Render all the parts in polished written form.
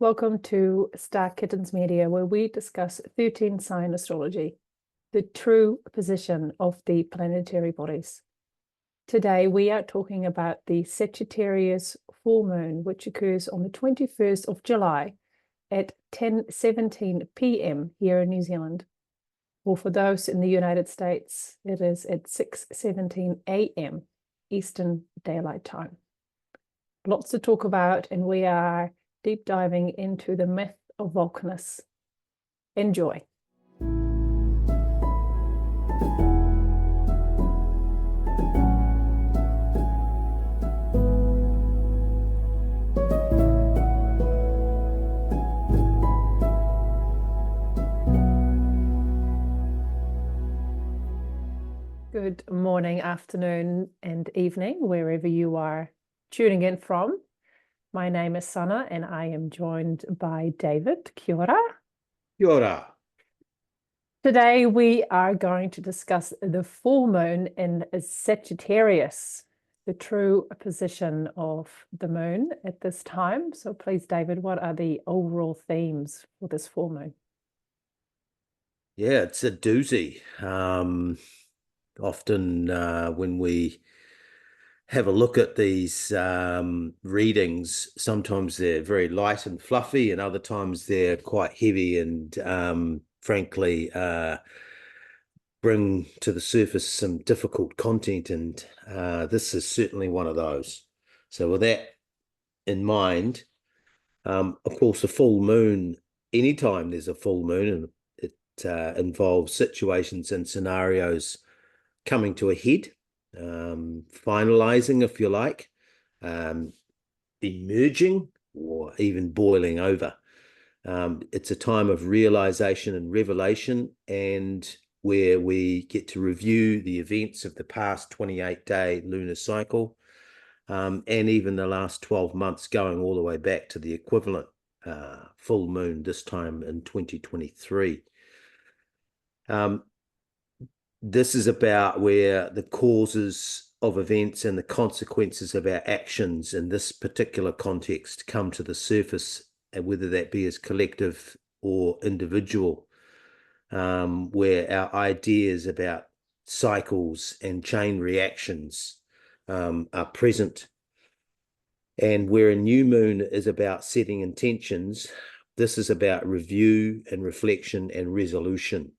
Welcome to Star Kittens Media, where we discuss 13 sign astrology, the true position of the planetary bodies. Today, we are talking about the Sagittarius full moon, which occurs on the 21st of July at 10:17 p.m. here in New Zealand. Or for those in the United States, it is at 6:17 a.m. Eastern Daylight Time. Lots to talk about, and we are deep diving into the myth of Vulcanus. Enjoy. Good morning, afternoon, and evening, wherever you are tuning in from. My name is Sana, and I am joined by David. Kia ora. Kia ora. Today, we are going to discuss the full moon in Sagittarius, the true position of the moon at this time. So please, David, what are the overall themes for this full moon? Yeah, it's a doozy. Often when we have a look at these readings, sometimes they're very light and fluffy, and other times they're quite heavy and frankly bring to the surface some difficult content, and this is certainly one of those. So with that in mind, of course, a full moon, anytime there's a full moon, and it involves situations and scenarios coming to a head, finalizing, if you like, emerging, or even boiling over. It's a time of realization and revelation, and where we get to review the events of the past 28-day lunar cycle, and even the last 12 months, going all the way back to the equivalent full moon this time in 2023. This is about where the causes of events and the consequences of our actions in this particular context come to the surface, and whether that be as collective or individual, where our ideas about cycles and chain reactions are present. And where a new moon is about setting intentions, this is about review and reflection and resolution.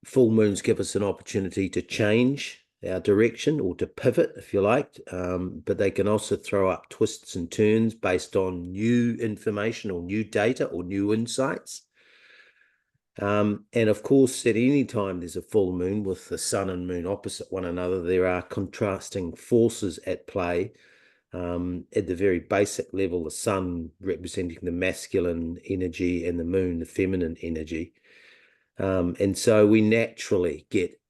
Full moons give us an opportunity to change our direction, or to pivot, if you like, but they can also throw up twists and turns based on new information or new data or new insights. And of course, at any time there's a full moon with the sun and moon opposite one another, there are contrasting forces at play. At the very basic level, the sun representing the masculine energy and the moon the feminine energy. And so we naturally get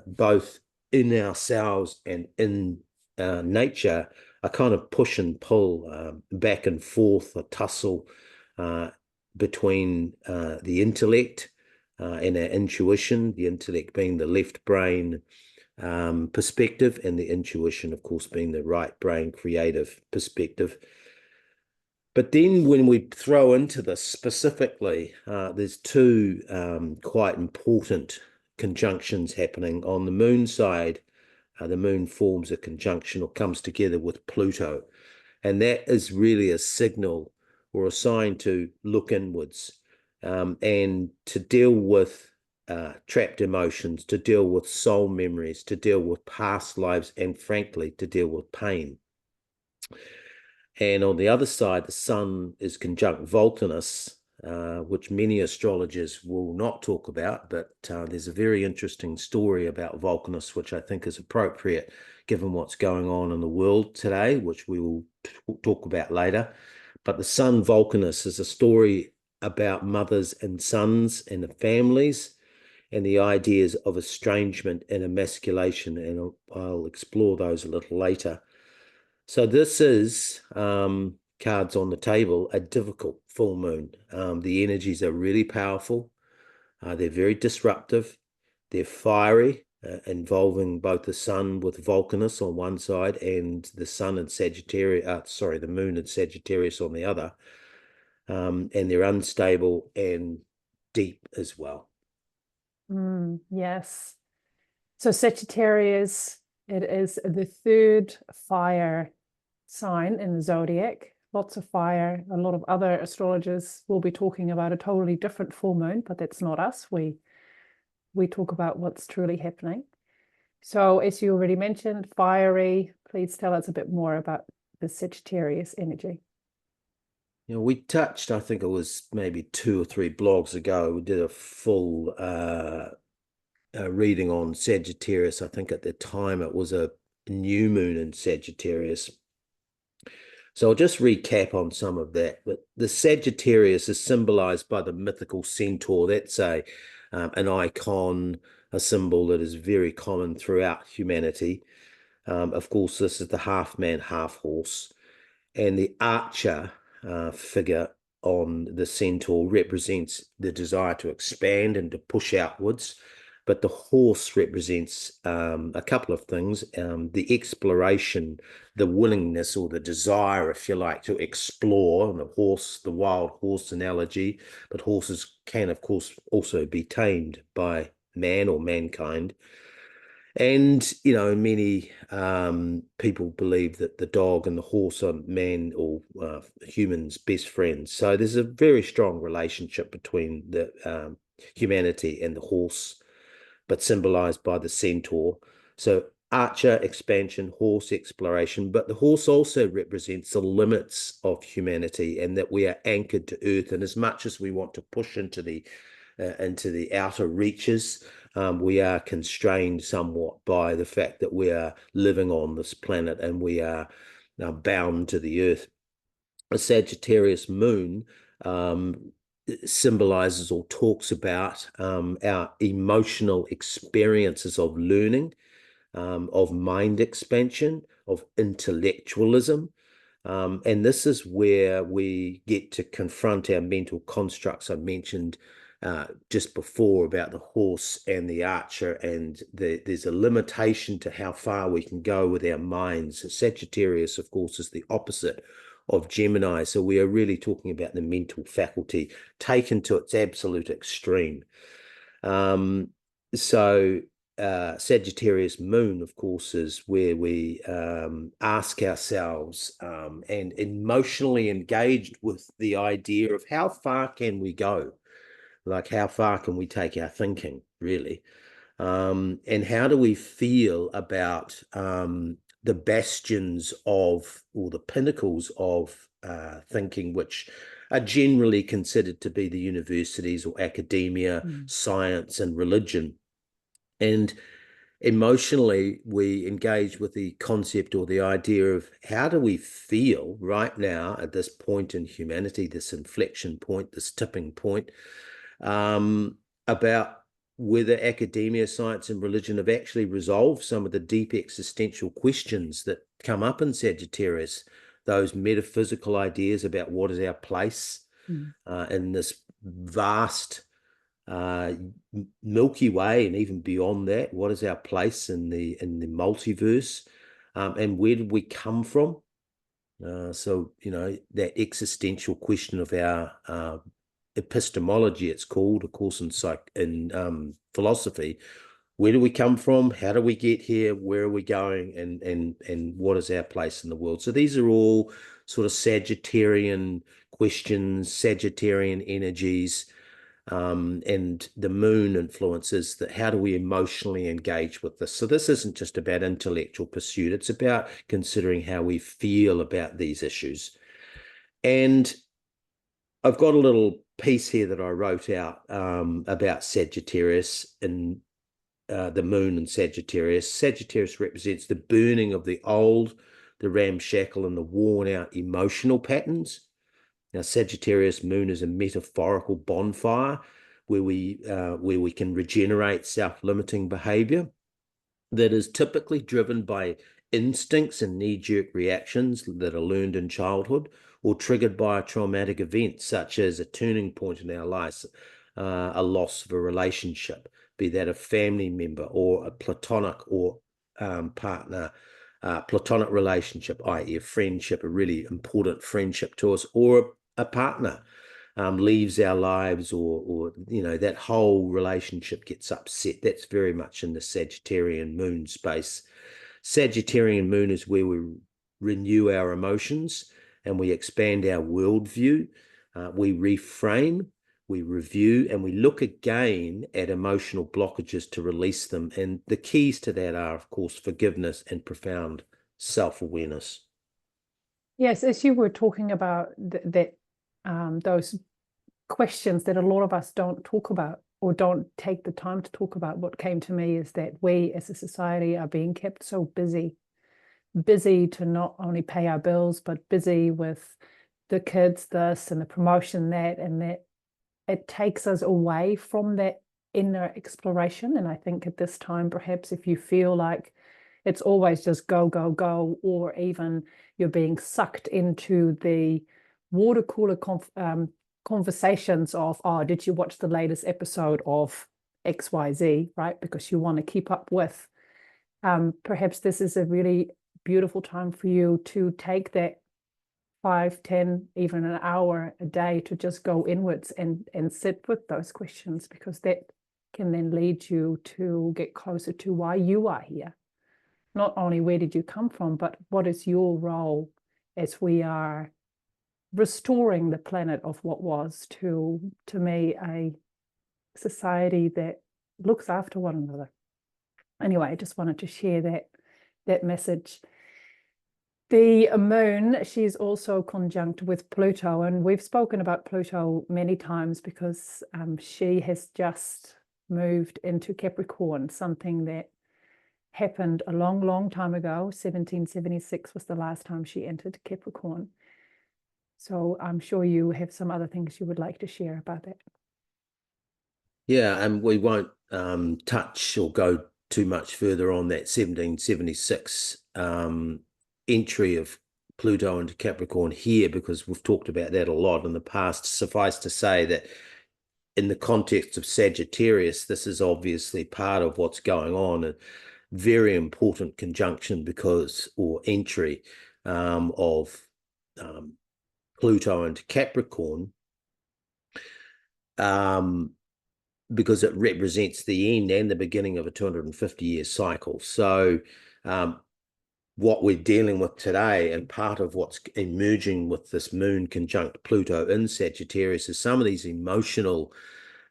both in ourselves and in nature a kind of push and pull, back and forth, a tussle between the intellect and our intuition, the intellect being the left brain perspective, and the intuition, of course, being the right brain creative perspective. But then when we throw into this specifically, there's two quite important conjunctions happening. On the moon side, the moon forms a conjunction or comes together with Pluto. And that is really a signal or a sign to look inwards and to deal with trapped emotions, to deal with soul memories, to deal with past lives, and frankly, to deal with pain. And on the other side, the sun is conjunct Vulcanus, which many astrologers will not talk about, but there's a very interesting story about Vulcanus, which I think is appropriate given what's going on in the world today, which we will talk about later. But the sun Vulcanus is a story about mothers and sons and the families, and the ideas of estrangement and emasculation, and I'll explore those a little later. So this is, cards on the table, a difficult full moon. The energies are really powerful. They're very disruptive. They're fiery. involving both the sun with Vulcanus on one side and the sun and Sagittarius, sorry, the moon and Sagittarius on the other. And they're unstable and deep as well. Yes. So Sagittarius, it is the third fire sign in the zodiac. Lots of fire. A lot of other astrologers will be talking about a totally different full moon, but that's not us. We talk about what's truly happening. So as you already mentioned, fiery. Please tell us a bit more about the Sagittarius energy. You know, we touched, I think it was maybe 2 or 3 blogs ago, we did a full reading on Sagittarius. I think at the time it was a new moon in Sagittarius. So I'll just recap on some of that. But the Sagittarius is symbolized by the mythical centaur. That's an icon, a symbol that is very common throughout humanity. Of course, this is the half man, half horse. And the archer figure on the centaur represents the desire to expand and to push outwards. But the horse represents a couple of things, the exploration, the willingness or the desire, if you like, to explore. And the horse, the wild horse analogy, but horses can, of course, also be tamed by man or mankind. And, you know, many people believe that the dog and the horse are man or humans' best friends. So there's a very strong relationship between the humanity and the horse, but symbolized by the centaur. So archer, expansion, horse, exploration, but the horse also represents the limits of humanity and that we are anchored to earth. And as much as we want to push into the outer reaches, we are constrained somewhat by the fact that we are living on this planet and we are bound to the earth. A Sagittarius moon symbolizes or talks about our emotional experiences of learning, of mind expansion, of intellectualism. And this is where we get to confront our mental constructs. I mentioned just before about the horse and the archer, and there's a limitation to how far we can go with our minds. Sagittarius, of course, is the opposite of Gemini. So we are really talking about the mental faculty taken to its absolute extreme. Sagittarius moon, of course, is where we ask ourselves and emotionally engaged with the idea of how far can we go? Like how far can we take our thinking, really? And how do we feel about the bastions of, or the pinnacles of thinking, which are generally considered to be the universities or academia, science and religion. And emotionally, we engage with the concept or the idea of how do we feel right now at this point in humanity, this inflection point, this tipping point, about whether academia, science, and religion have actually resolved some of the deep existential questions that come up in Sagittarius, those metaphysical ideas about what is our place in this vast Milky Way, and even beyond that, what is our place in the multiverse, and where did we come from? So, you know, that existential question of our epistemology, it's called, of course, in philosophy. Where do we come from? How do we get here? Where are we going? And what is our place in the world? So these are all sort of Sagittarian questions, Sagittarian energies, and the moon influences that. How do we emotionally engage with this? So this isn't just about intellectual pursuit. It's about considering how we feel about these issues. And I've got a little piece here that I wrote out about Sagittarius and the moon and Sagittarius. Sagittarius represents the burning of the old, the ramshackle and the worn out emotional patterns. Now, Sagittarius moon is a metaphorical bonfire where we can regenerate self-limiting behavior that is typically driven by instincts and knee-jerk reactions that are learned in childhood or triggered by a traumatic event, such as a turning point in our lives, a loss of a relationship, be that a family member or a platonic or partner, platonic relationship, i.e. a friendship, a really important friendship to us, or a partner leaves our lives, or that whole relationship gets upset. That's very much in the Sagittarian moon space. Sagittarian moon is where we renew our emotions and we expand our worldview. We reframe, we review, and we look again at emotional blockages to release them. And the keys to that are, of course, forgiveness and profound self-awareness. Yes, as you were talking about those questions that a lot of us don't talk about or don't take the time to talk about, what came to me is that we as a society are being kept so busy to not only pay our bills, but busy with the kids, this and the promotion, that, and that it takes us away from that inner exploration. And I think at this time, perhaps if you feel like it's always just go, go, go, or even you're being sucked into the water cooler conversations of, oh, did you watch the latest episode of XYZ, right? Because you want to keep up with. Perhaps this is a really beautiful time for you to take that 5, 10, even an hour a day to just go inwards and sit with those questions, because that can then lead you to get closer to why you are here. Not only where did you come from, but what is your role as we are restoring the planet of what was to me a society that looks after one another. Anyway, I just wanted to share that message. The moon, she's also conjunct with Pluto, and we've spoken about Pluto many times because she has just moved into Capricorn, something that happened a long, long time ago. 1776 was the last time she entered Capricorn. So I'm sure you have some other things you would like to share about that. Yeah, and we won't touch or go too much further on that 1776 entry of Pluto into Capricorn here, because we've talked about that a lot in the past. Suffice to say that in the context of Sagittarius, this is obviously part of what's going on, and very important conjunction or entry of Pluto into Capricorn, because it represents the end and the beginning of a 250-year cycle. So what we're dealing with today, and part of what's emerging with this moon conjunct Pluto in Sagittarius, is some of these emotional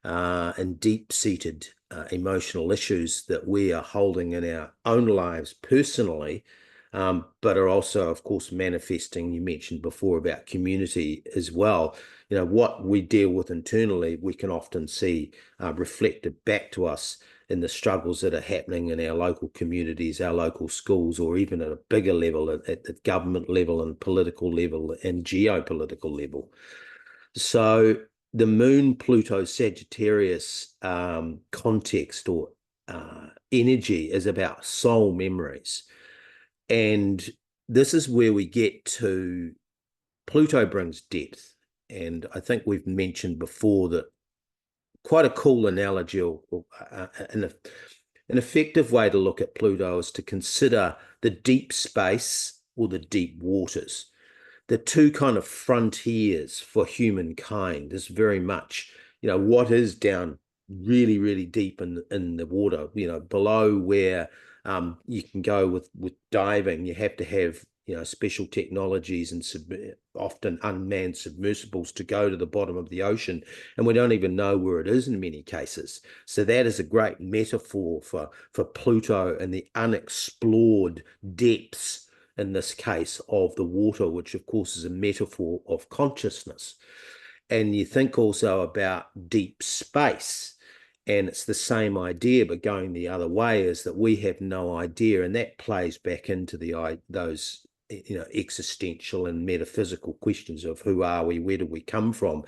and deep-seated emotional issues that we are holding in our own lives personally, but are also, of course, manifesting. You mentioned before about community as well. What we deal with internally, we can often see reflected back to us in the struggles that are happening in our local communities, our local schools, or even at a bigger level, at the government level and political level and geopolitical level. So the moon Pluto Sagittarius context or energy is about soul memories. And this is where we get to, Pluto brings depth. And I think we've mentioned before that quite a cool analogy, or an effective way to look at Pluto is to consider the deep space or the deep waters. The two kind of frontiers for humankind is very much, what is down really, really deep in the water, below where you can go with diving. You have to have, special technologies and often unmanned submersibles to go to the bottom of the ocean. And we don't even know where it is in many cases. So that is a great metaphor for Pluto and the unexplored depths, in this case, of the water, which of course is a metaphor of consciousness. And you think also about deep space, and it's the same idea, but going the other way, is that we have no idea, and that plays back into those existential and metaphysical questions of who are we, where do we come from.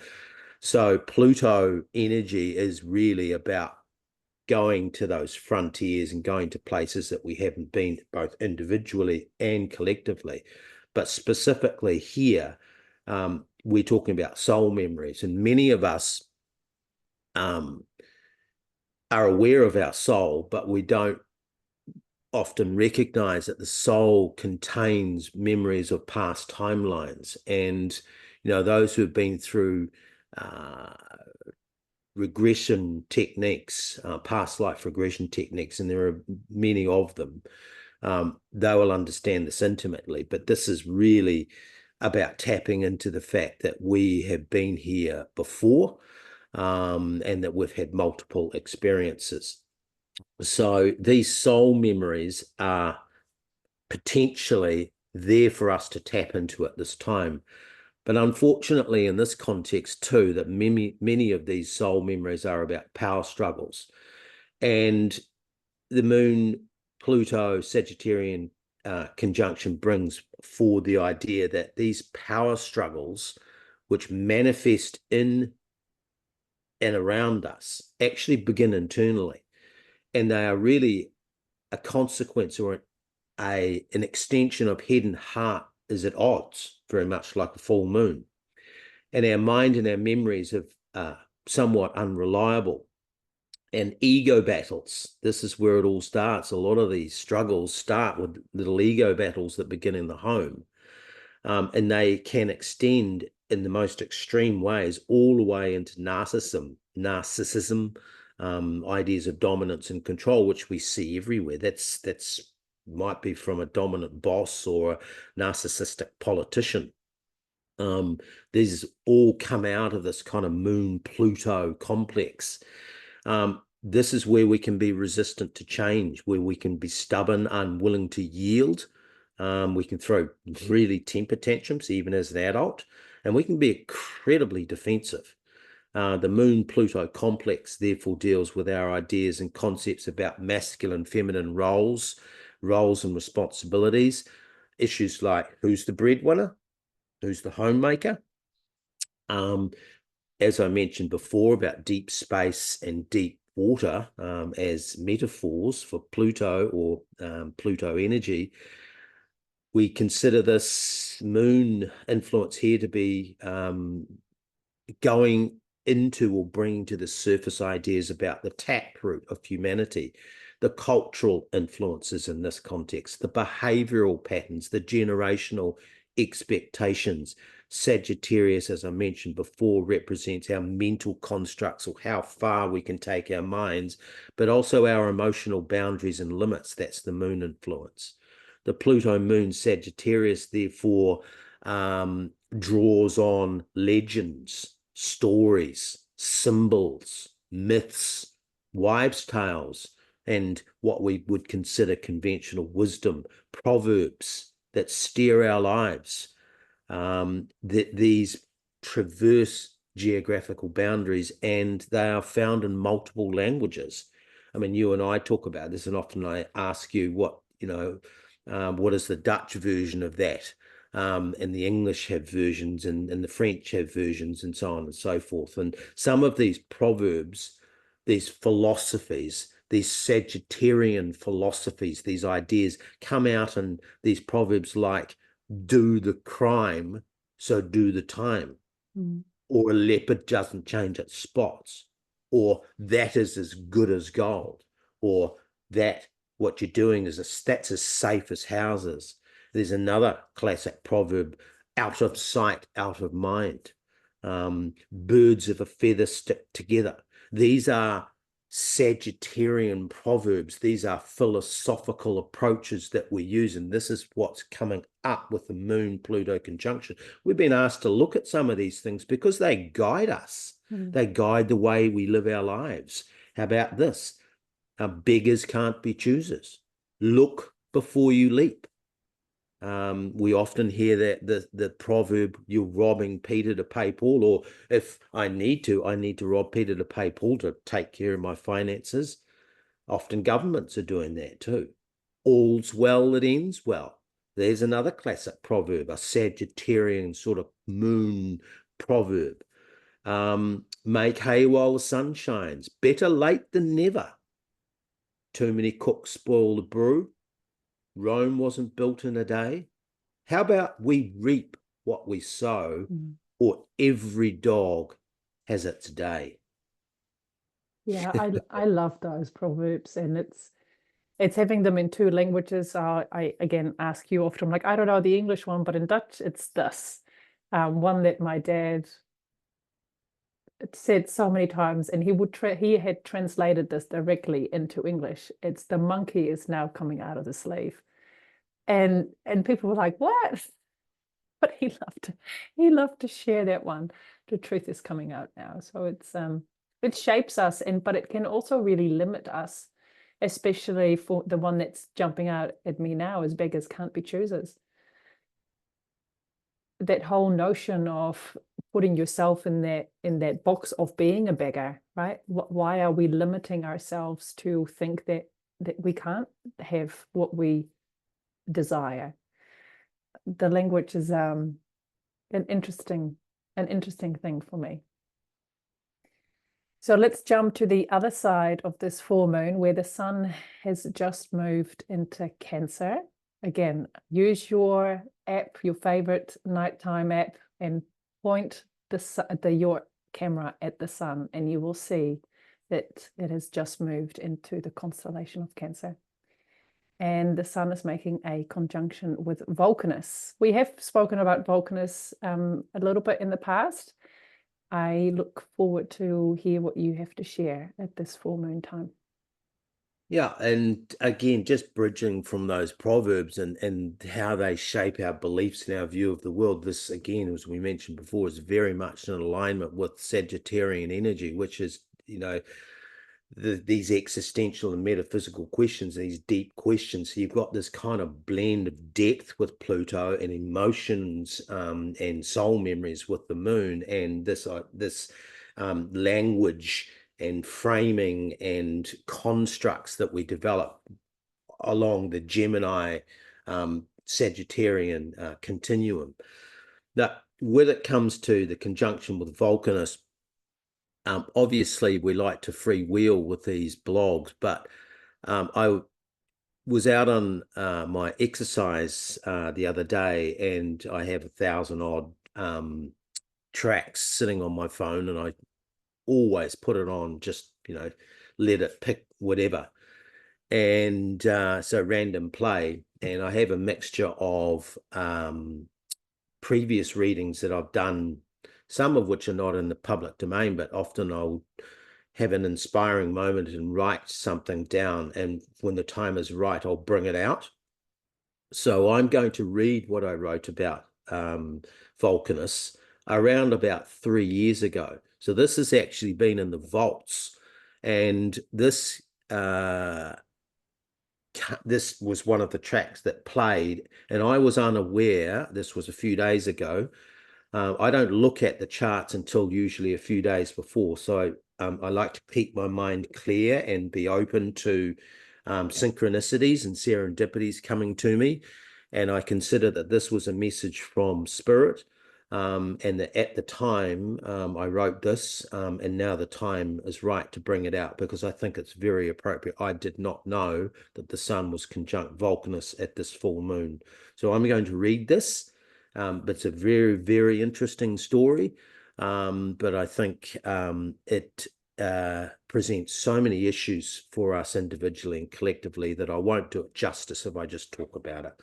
So Pluto energy is really about going to those frontiers and going to places that we haven't been, both individually and collectively. But specifically here, we're talking about soul memories, and many of us are aware of our soul, but we don't often recognize that the soul contains memories of past timelines. And, those who have been through regression techniques, past life regression techniques, and there are many of them, they will understand this intimately. But this is really about tapping into the fact that we have been here before, and that we've had multiple experiences. So these soul memories are potentially there for us to tap into at this time. But unfortunately, in this context too, that many of these soul memories are about power struggles. And the moon Pluto Sagittarian conjunction brings forward the idea that these power struggles, which manifest in and around us, actually begin internally. And they are really a consequence or an extension of head and heart is at odds, very much like a full moon. And our mind and our memories are somewhat unreliable. And ego battles, this is where it all starts. A lot of these struggles start with little ego battles that begin in the home. And they can extend in the most extreme ways all the way into narcissism, ideas of dominance and control, which we see everywhere. That's might be from a dominant boss or a narcissistic politician. These all come out of this kind of moon Pluto complex. This is where we can be resistant to change, where we can be stubborn, unwilling to yield. We can throw really temper tantrums even as an adult, and we can be incredibly defensive. The moon Pluto complex therefore deals with our ideas and concepts about masculine, feminine roles and responsibilities, issues like who's the breadwinner, who's the homemaker. As I mentioned before about deep space and deep water as metaphors for Pluto or Pluto energy, we consider this moon influence here to be going into or bringing to the surface ideas about the taproot of humanity, the cultural influences in this context, the behavioral patterns, the generational expectations. Sagittarius, as I mentioned before, represents our mental constructs or how far we can take our minds, but also our emotional boundaries and limits. That's the moon influence. The Pluto moon Sagittarius, therefore, draws on legends, stories, symbols, myths, wives' tales, and what we would consider conventional wisdom, proverbs that steer our lives. That these traverse geographical boundaries, and they are found in multiple languages. I mean, you and I talk about this, and often I ask you what is the Dutch version of that? And the English have versions, and the French have versions, and so on and so forth. And some of these proverbs, these philosophies, these Sagittarian philosophies, these ideas come out in these proverbs like, do the crime, so do the time. Or a leopard doesn't change its spots. Or that is as good as gold. Or that what you're doing that's as safe as houses. There's another classic proverb, out of sight, out of mind. Birds of a feather stick together. These are Sagittarian proverbs. These are philosophical approaches that we use, and this is what's coming up with the moon Pluto conjunction. We've been asked to look at some of these things because they guide us. They guide the way we live our lives. How about this? Beggars can't be choosers. Look before you leap. We often hear that the proverb, you're robbing Peter to pay Paul, or if I need to rob Peter to pay Paul to take care of my finances. Often governments are doing that too. All's well that ends well. There's another classic proverb, a Sagittarian sort of moon proverb. Make hay while the sun shines. Better late than never. Too many cooks spoil the brew. Rome wasn't built in a day. How about we reap what we sow, or every dog has its day? Yeah, I love those proverbs, and it's having them in two languages. I again ask you often, like, I don't know the English one, but in Dutch it's this. One that my dad said so many times, and he had translated this directly into English. It's the monkey is now coming out of the sleeve, and people were like, what? But he loved to share that one. The truth is coming out now, so it shapes us, but it can also really limit us, especially for the one that's jumping out at me now is beggars can't be choosers. That whole notion of putting yourself in that box of being a beggar, right? Why are we limiting ourselves to think that we can't have what we desire? The language is an interesting thing for me. So let's jump to the other side of this full moon where the sun has just moved into Cancer. Again, use your app, your favorite nighttime app, and point your camera at the sun, and you will see that it has just moved into the constellation of Cancer. And the sun is making a conjunction with Vulcanus. We have spoken about Vulcanus a little bit in the past. I look forward to hear what you have to share at this full moon time. Yeah, and again, just bridging from those proverbs and how they shape our beliefs and our view of the world. This, again, as we mentioned before, is very much in alignment with Sagittarian energy, which is, these existential and metaphysical questions, these deep questions. So you've got this kind of blend of depth with Pluto and emotions and soul memories with the moon, and this language and framing and constructs that we develop along the Gemini Sagittarian continuum. Now, when it comes to the conjunction with Vulcanus, obviously we like to freewheel with these blogs, but I was out on my exercise the other day, and I have 1,000 odd tracks sitting on my phone, and I always put it on, just let it pick whatever, and so random play. And I have a mixture of previous readings that I've done, some of which are not in the public domain, but often I'll have an inspiring moment and write something down, and when the time is right, I'll bring it out. So I'm going to read what I wrote about Vulcanus around about 3 years ago. So this has actually been in the vaults, and this was one of the tracks that played, and I was unaware. This was a few days ago. I don't look at the charts until usually a few days before, so I like to keep my mind clear and be open to synchronicities and serendipities coming to me. And I consider that this was a message from Spirit, and that at the time I wrote this, and now the time is right to bring it out because I think it's very appropriate. I did not know that the sun was conjunct Vulcanus at this full moon. So I'm going to read this. But it's a very, very interesting story. But I think it presents so many issues for us individually and collectively that I won't do it justice if I just talk about it.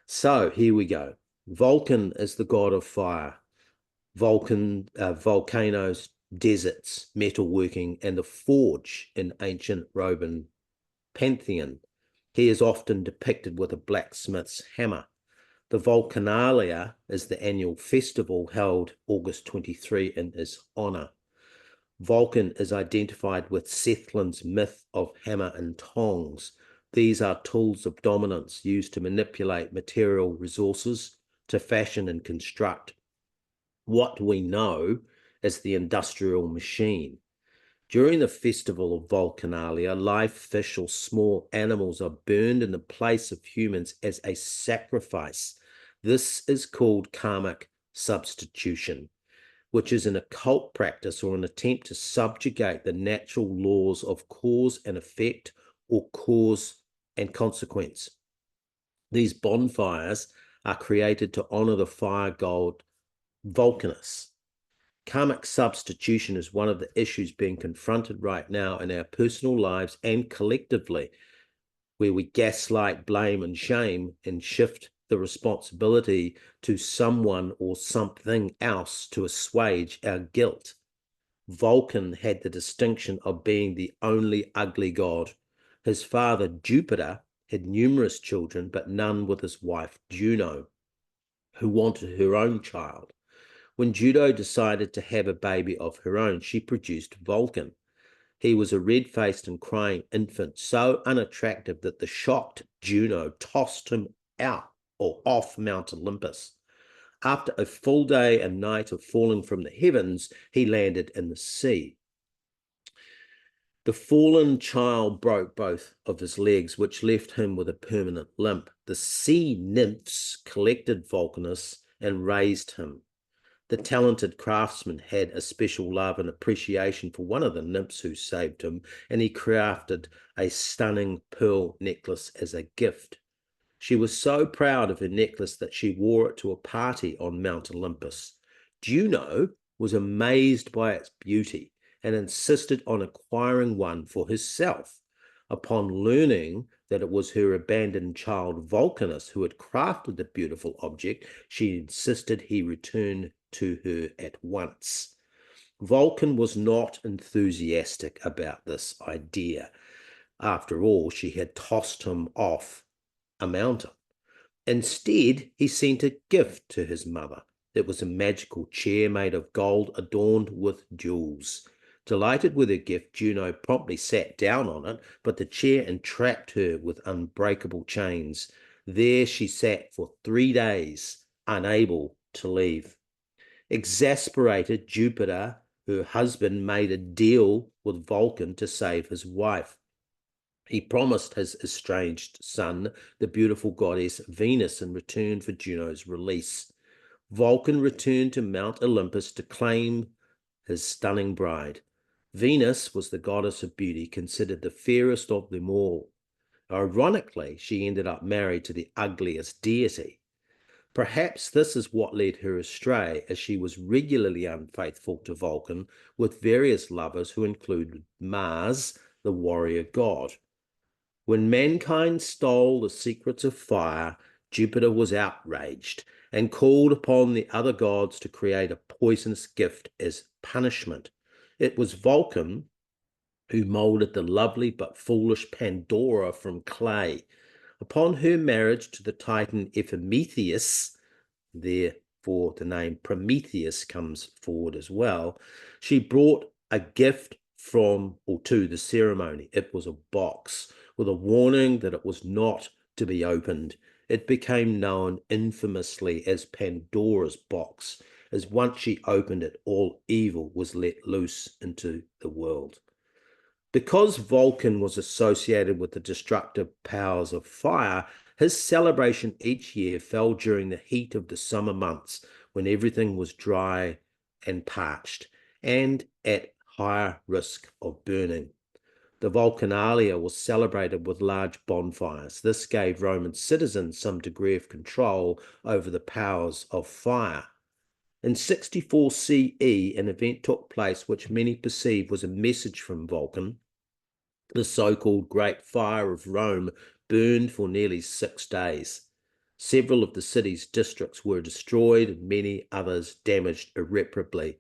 So here we go. Vulcan is the god of fire. Volcanoes, deserts, metalworking, and the forge in ancient Roman pantheon. He is often depicted with a blacksmith's hammer. The Vulcanalia is the annual festival held August 23 in his honor. Vulcan is identified with Sethlin's myth of hammer and tongs. These are tools of dominance used to manipulate material resources to fashion and construct what we know as the industrial machine. During the festival of Vulcanalia, live fish or small animals are burned in the place of humans as a sacrifice. This is called karmic substitution, which is an occult practice or an attempt to subjugate the natural laws of cause and effect or cause and consequence. These bonfires are created to honor the fire god Vulcanus. Karmic substitution is one of the issues being confronted right now in our personal lives and collectively, where we gaslight, blame, and shame and shift the responsibility to someone or something else to assuage our guilt. Vulcan had the distinction of being the only ugly god. His father, Jupiter, had numerous children, but none with his wife, Juno, who wanted her own child. When Juno decided to have a baby of her own, she produced Vulcan. He was a red-faced and crying infant, so unattractive that the shocked Juno tossed him out or off Mount Olympus. After a full day and night of falling from the heavens, he landed in the sea. The fallen child broke both of his legs, which left him with a permanent limp. The sea nymphs collected Vulcanus and raised him. The talented craftsman had a special love and appreciation for one of the nymphs who saved him, and he crafted a stunning pearl necklace as a gift. She was so proud of her necklace that she wore it to a party on Mount Olympus. Juno was amazed by its beauty and insisted on acquiring one for herself. Upon learning that it was her abandoned child Vulcanus who had crafted the beautiful object, she insisted he return to her at once. Vulcan was not enthusiastic about this idea. After all, she had tossed him off a mountain. Instead, he sent a gift to his mother. It was a magical chair made of gold adorned with jewels. Delighted with her gift, Juno promptly sat down on it, but the chair entrapped her with unbreakable chains. There she sat for 3 days, unable to leave. Exasperated, Jupiter, her husband, made a deal with Vulcan to save his wife. He promised his estranged son the beautiful goddess Venus in return for Juno's release. Vulcan returned to Mount Olympus to claim his stunning bride. Venus was the goddess of beauty, considered the fairest of them all. Ironically, she ended up married to the ugliest deity. Perhaps this is what led her astray, as she was regularly unfaithful to Vulcan with various lovers who included Mars, the warrior god. When mankind stole the secrets of fire, Jupiter was outraged and called upon the other gods to create a poisonous gift as punishment. It was Vulcan who molded the lovely but foolish Pandora from clay. Upon her marriage to the Titan Epimetheus, therefore the name Prometheus comes forward as well, she brought a gift from or to the ceremony. It was a box with a warning that it was not to be opened. It became known infamously as Pandora's box, as once she opened it, all evil was let loose into the world. Because Vulcan was associated with the destructive powers of fire, his celebration each year fell during the heat of the summer months when everything was dry and parched and at higher risk of burning. The Vulcanalia was celebrated with large bonfires. This gave Roman citizens some degree of control over the powers of fire. In 64 CE, an event took place which many perceived was a message from Vulcan. The so-called Great Fire of Rome burned for nearly 6 days. Several of the city's districts were destroyed and many others damaged irreparably.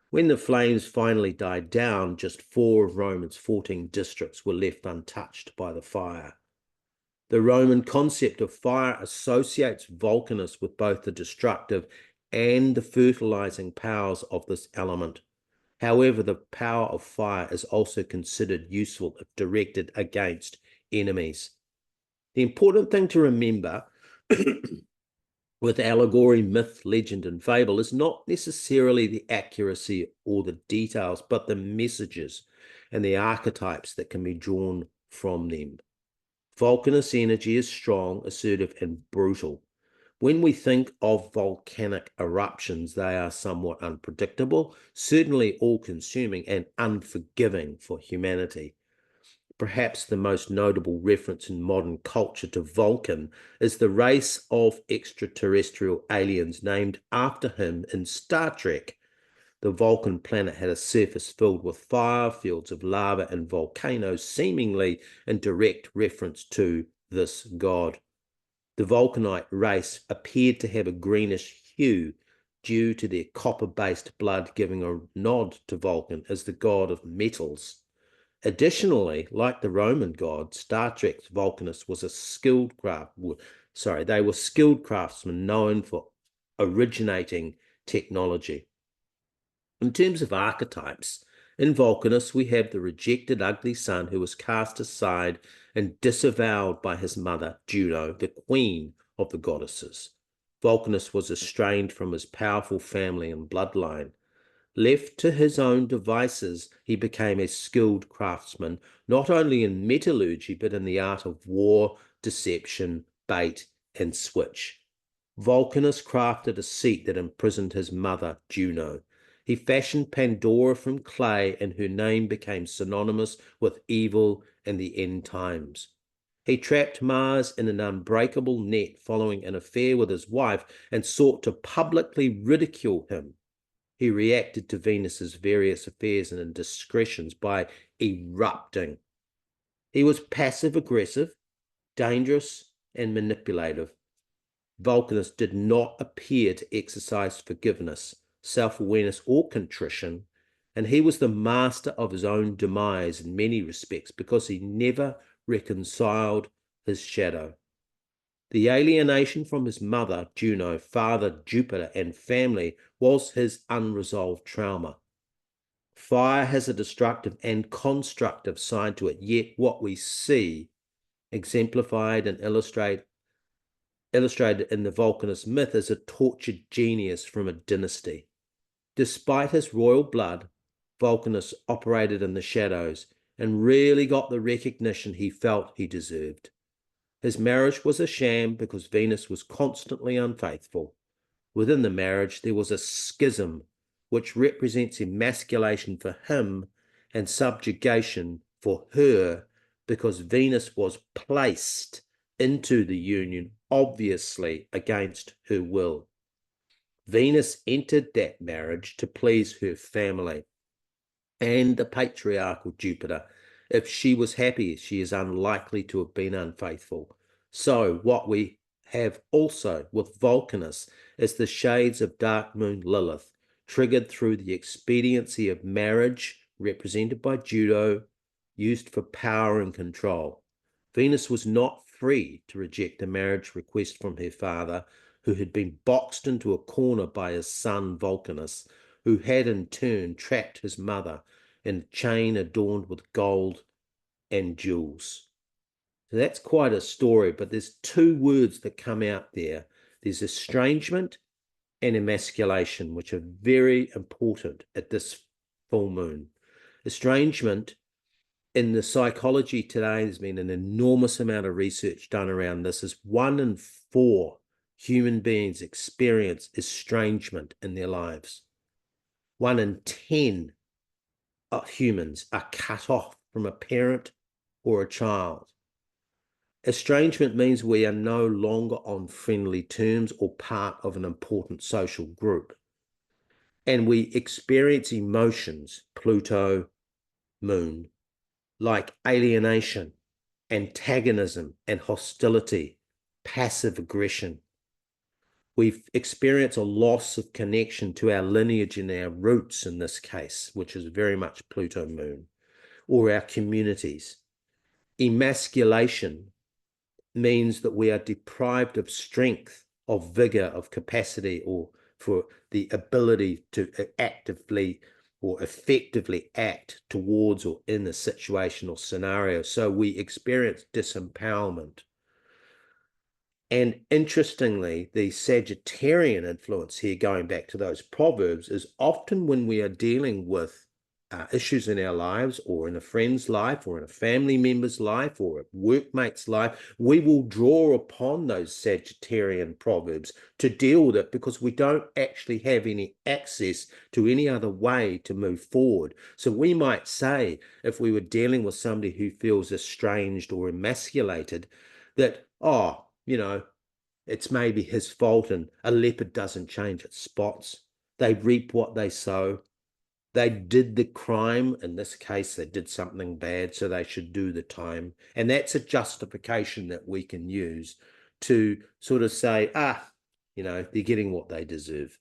When the flames finally died down, just 4 of Rome's 14 districts were left untouched by the fire. The Roman concept of fire associates Vulcanus with both the destructive and the fertilizing powers of this element. However, the power of fire is also considered useful if directed against enemies. The important thing to remember with allegory, myth, legend, and fable is not necessarily the accuracy or the details, but the messages and the archetypes that can be drawn from them. Vulcanus energy is strong, assertive, and brutal. When we think of volcanic eruptions, they are somewhat unpredictable, certainly all-consuming and unforgiving for humanity. Perhaps the most notable reference in modern culture to Vulcan is the race of extraterrestrial aliens named after him in Star Trek. The Vulcan planet had a surface filled with fire, fields of lava, and volcanoes, seemingly in direct reference to this god. The Vulcanite race appeared to have a greenish hue due to their copper-based blood, giving a nod to Vulcan as the god of metals. Additionally, like the Roman god, Star Trek's Vulcanus was a skilled they were skilled craftsmen known for originating technology. In terms of archetypes, in Vulcanus we have the rejected ugly son who was cast aside and disavowed by his mother, Juno, the queen of the goddesses. Vulcanus was estranged from his powerful family and bloodline. Left to his own devices, he became a skilled craftsman, not only in metallurgy, but in the art of war, deception, bait, and switch. Vulcanus crafted a seat that imprisoned his mother, Juno. He fashioned Pandora from clay, and her name became synonymous with evil and the end times. He trapped Mars in an unbreakable net following an affair with his wife and sought to publicly ridicule him. He reacted to Venus's various affairs and indiscretions by erupting. He was passive-aggressive, dangerous, and manipulative. Vulcanus did not appear to exercise forgiveness, self-awareness, or contrition, and he was the master of his own demise in many respects because he never reconciled his shadow. The alienation from his mother, Juno, father, Jupiter, and family was his unresolved trauma. Fire has a destructive and constructive side to it, yet what we see exemplified and illustrated in the Vulcanus myth is a tortured genius from a dynasty. Despite his royal blood, Vulcanus operated in the shadows and rarely got the recognition he felt he deserved. His marriage was a sham because Venus was constantly unfaithful. Within the marriage, there was a schism, which represents emasculation for him and subjugation for her, because Venus was placed into the union, obviously against her will. Venus entered that marriage to please her family and the patriarchal Jupiter. If she was happy, she is unlikely to have been unfaithful. So what we have also with Vulcanus is the shades of dark moon Lilith, triggered through the expediency of marriage, represented by Juno, used for power and control. Venus was not free to reject a marriage request from her father, who had been boxed into a corner by his son Vulcanus, who had in turn trapped his mother in a chain adorned with gold and jewels. So that's quite a story, but there's two words that come out there. There's estrangement and emasculation, which are very important at this full moon. Estrangement, in the psychology today, there's been an enormous amount of research done around this, is 1 in 4 human beings experience estrangement in their lives. 1 in 10 humans are cut off from a parent or a child. Estrangement means we are no longer on friendly terms or part of an important social group. And we experience emotions, Pluto, moon, like alienation, antagonism, and hostility, passive aggression. We experience a loss of connection to our lineage and our roots in this case, which is very much Pluto moon, or our communities. Emasculation means that we are deprived of strength, of vigor, of capacity, or for the ability to actively or effectively act towards or in a situation or scenario. So we experience disempowerment. And interestingly, the Sagittarian influence here, going back to those proverbs, is often when we are dealing with issues in our lives, or in a friend's life, or in a family member's life, or a workmate's life, we will draw upon those Sagittarian proverbs to deal with it, because we don't actually have any access to any other way to move forward. So we might say, if we were dealing with somebody who feels estranged or emasculated, that, oh, you know, it's maybe his fault, and a leopard doesn't change its spots. They reap what they sow. they did the crime. In this case, they did something bad, so they should do the time. And that's a justification that we can use to sort of say, they're getting what they deserve.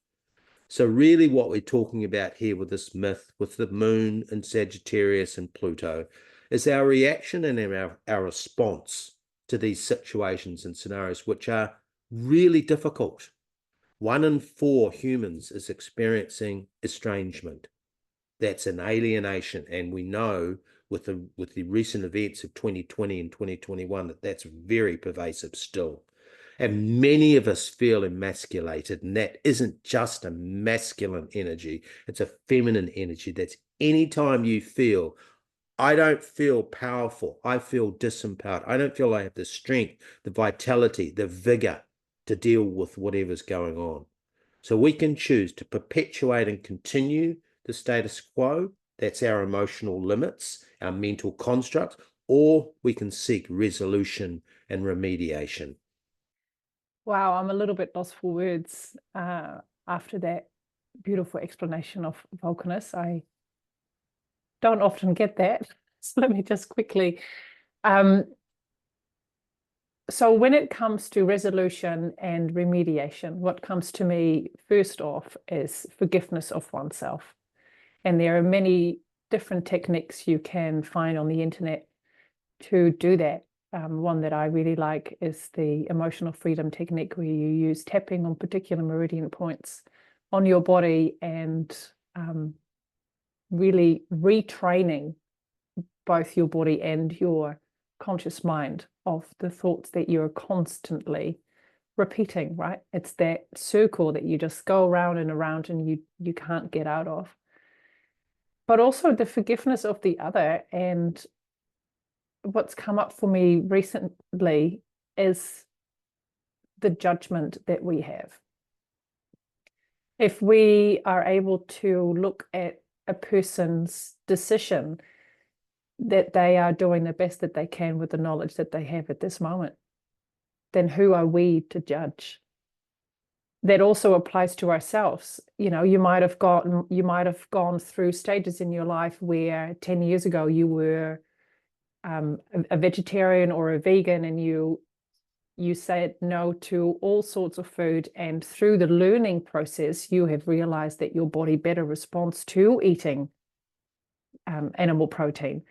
So really what we're talking about here with this myth, with the moon and Sagittarius and Pluto, is our reaction and our response to these situations and scenarios, which are really difficult. 1 in 4 humans is experiencing estrangement. That's an alienation. And we know with the recent events of 2020 and 2021 that that's very pervasive still. And many of us feel emasculated, and that isn't just a masculine energy, it's a feminine energy. That's anytime you feel, I don't feel powerful, I feel disempowered, I don't feel I have the strength, the vitality, the vigor to deal with whatever's going on. So we can choose to perpetuate and continue the status quo. That's our emotional limits, our mental constructs, or we can seek resolution and remediation. Wow, I'm a little bit lost for words after that beautiful explanation of Vulcanus. I don't often get that. So let me just quickly. So when it comes to resolution and remediation, what comes to me first off is forgiveness of oneself. And there are many different techniques you can find on the internet to do that. One that I really like is the emotional freedom technique, where you use tapping on particular meridian points on your body and really retraining both your body and your conscious mind of the thoughts that you're constantly repeating, right? It's that circle that you just go around and you can't get out of. But also the forgiveness of the other. And what's come up for me recently is the judgment that we have. If we are able to look at a person's decision that they are doing the best that they can with the knowledge that they have at this moment, then who are we to judge? That also applies to ourselves. You might have gone through stages in your life where 10 years ago you were a vegetarian or a vegan, and you said no to all sorts of food, and through the learning process you have realized that your body better responds to eating animal protein.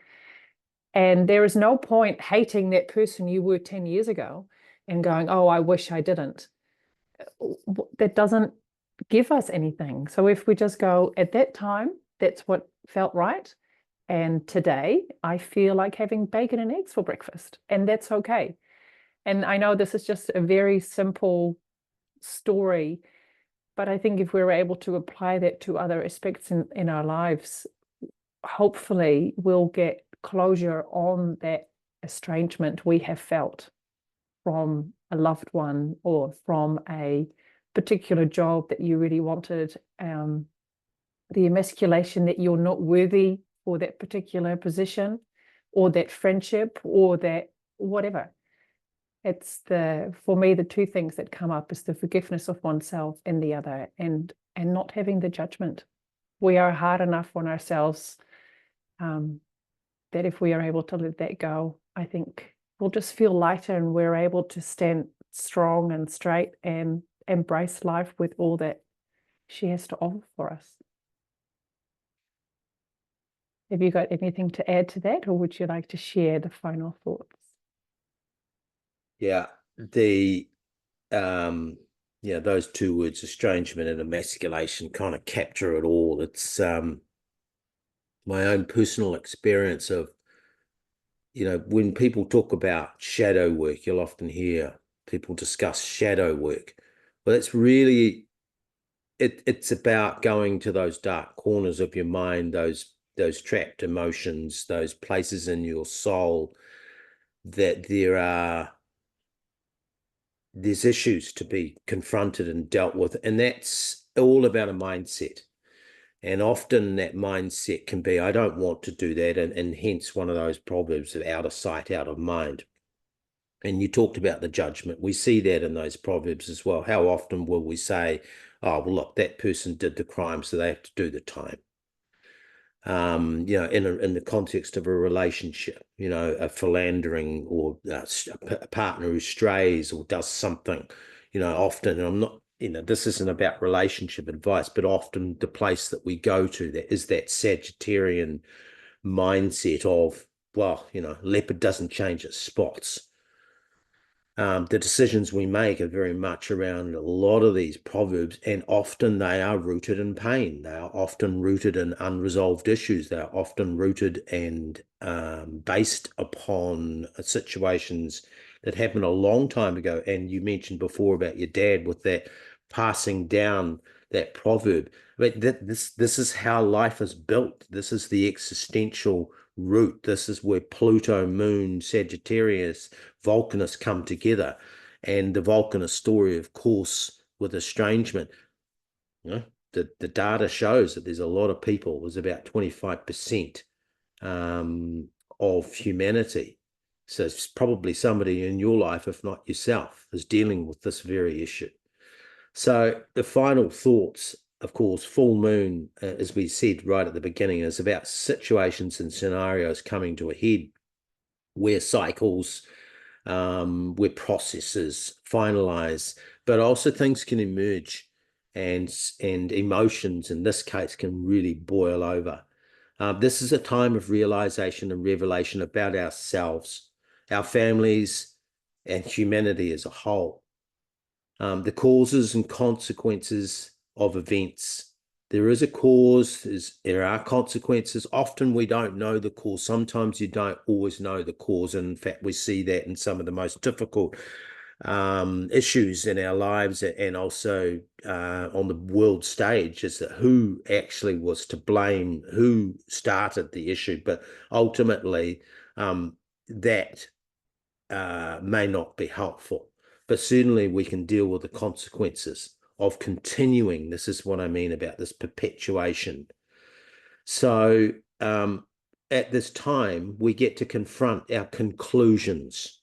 And there is no point hating that person you were 10 years ago and going, oh, I wish I didn't. That doesn't give us anything. So if we just go, at that time, that's what felt right. And today I feel like having bacon and eggs for breakfast, and that's okay. And I know this is just a very simple story, but I think if we're able to apply that to other aspects in our lives, hopefully we'll get closure on that estrangement we have felt from a loved one, or from a particular job that you really wanted, the emasculation that you're not worthy for that particular position, or that friendship, or that whatever. It's for me, the two things that come up is the forgiveness of oneself and the other, and not having the judgment. We are hard enough on ourselves, that if we are able to let that go, I think we'll just feel lighter, and we're able to stand strong and straight and embrace life with all that she has to offer for us. Have you got anything to add to that, or would you like to share the final thoughts? Yeah, those two words, estrangement and emasculation, kind of capture it all. It's my own personal experience of, when people talk about shadow work, you'll often hear people discuss shadow work. Well, it's really, it's about going to those dark corners of your mind, those trapped emotions, those places in your soul that there's issues to be confronted and dealt with. And that's all about a mindset. And often that mindset can be, I don't want to do that. And hence one of those proverbs of out of sight, out of mind. And you talked about the judgment. We see that in those proverbs as well. How often will we say, oh, well, look, that person did the crime, so they have to do the time. in the context of a relationship, a philandering or a partner who strays or does something, often, and I'm not, this isn't about relationship advice, but often the place that we go to that is that Sagittarian mindset of, well, leopard doesn't change its spots. The decisions we make are very much around a lot of these proverbs, and often they are rooted in pain. They are often rooted in unresolved issues. They are often rooted and based upon situations that happened a long time ago. And you mentioned before about your dad with that passing down that proverb. But this is how life is built. This is the existential root. This is where Pluto, Moon, Sagittarius, Vulcanus come together. And the Vulcanus story, of course, with estrangement, the data shows that there's a lot of people, there's about 25% of humanity. So it's probably somebody in your life, if not yourself, is dealing with this very issue. So the final thoughts, of course, full moon, as we said right at the beginning, is about situations and scenarios coming to a head where cycles, where processes finalize, but also things can emerge and emotions in this case can really boil over. This is a time of realization and revelation about ourselves, our families, and humanity as a whole. The causes and consequences of events. There is a cause, there are consequences. Often we don't know the cause. Sometimes you don't always know the cause. And in fact, we see that in some of the most difficult issues in our lives, and also on the world stage, is that who actually was to blame, who started the issue. But ultimately, that may not be helpful. But certainly we can deal with the consequences of continuing. This is what I mean about this perpetuation. So at this time, we get to confront our conclusions,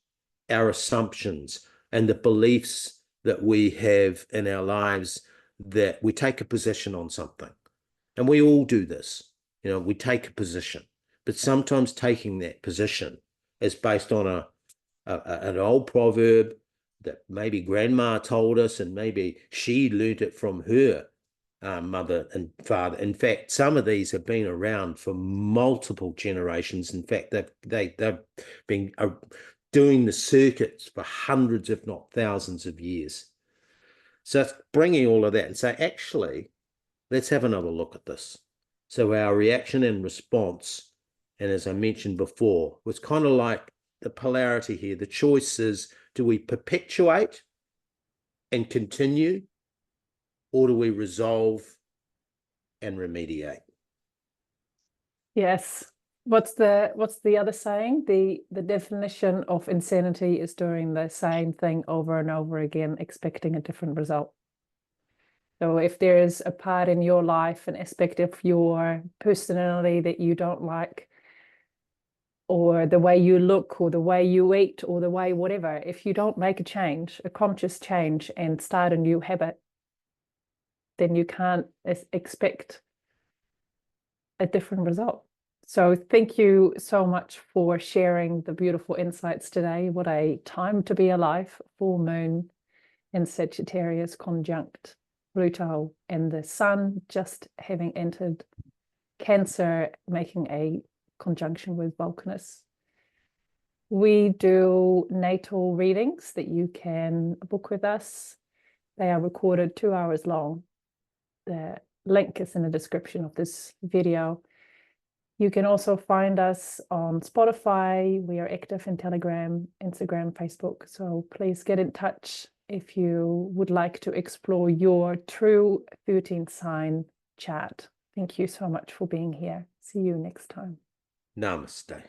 our assumptions, and the beliefs that we have in our lives, that we take a position on something. And we all do this. We take a position. But sometimes taking that position is based on an old proverb that maybe grandma told us, and maybe she learned it from her mother and father. In fact, some of these have been around for multiple generations. In fact, they've been doing the circuits for hundreds, if not thousands of years. So it's bringing all of that and say, actually, let's have another look at this. So our reaction and response, and as I mentioned before, was kind of like the polarity here. The choice is, do we perpetuate and continue, or do we resolve and remediate? Yes. What's the other saying? The definition of insanity is doing the same thing over and over again, expecting a different result. So if there is a part in your life, an aspect of your personality that you don't like, or the way you look, or the way you eat, or the way whatever, if you don't make a change, a conscious change, and start a new habit, then you can't expect a different result. So thank you so much for sharing the beautiful insights today. What a time to be alive. Full moon in Sagittarius conjunct Pluto, and the sun just having entered Cancer, making a conjunction with Vulcanus. We do natal readings that you can book with us. They are recorded 2 hours long. The link is in the description of this video. You can also find us on Spotify. We are active in Telegram, Instagram, Facebook. So please get in touch if you would like to explore your true 13th sign chart. Thank you so much for being here. See you next time. Namaste.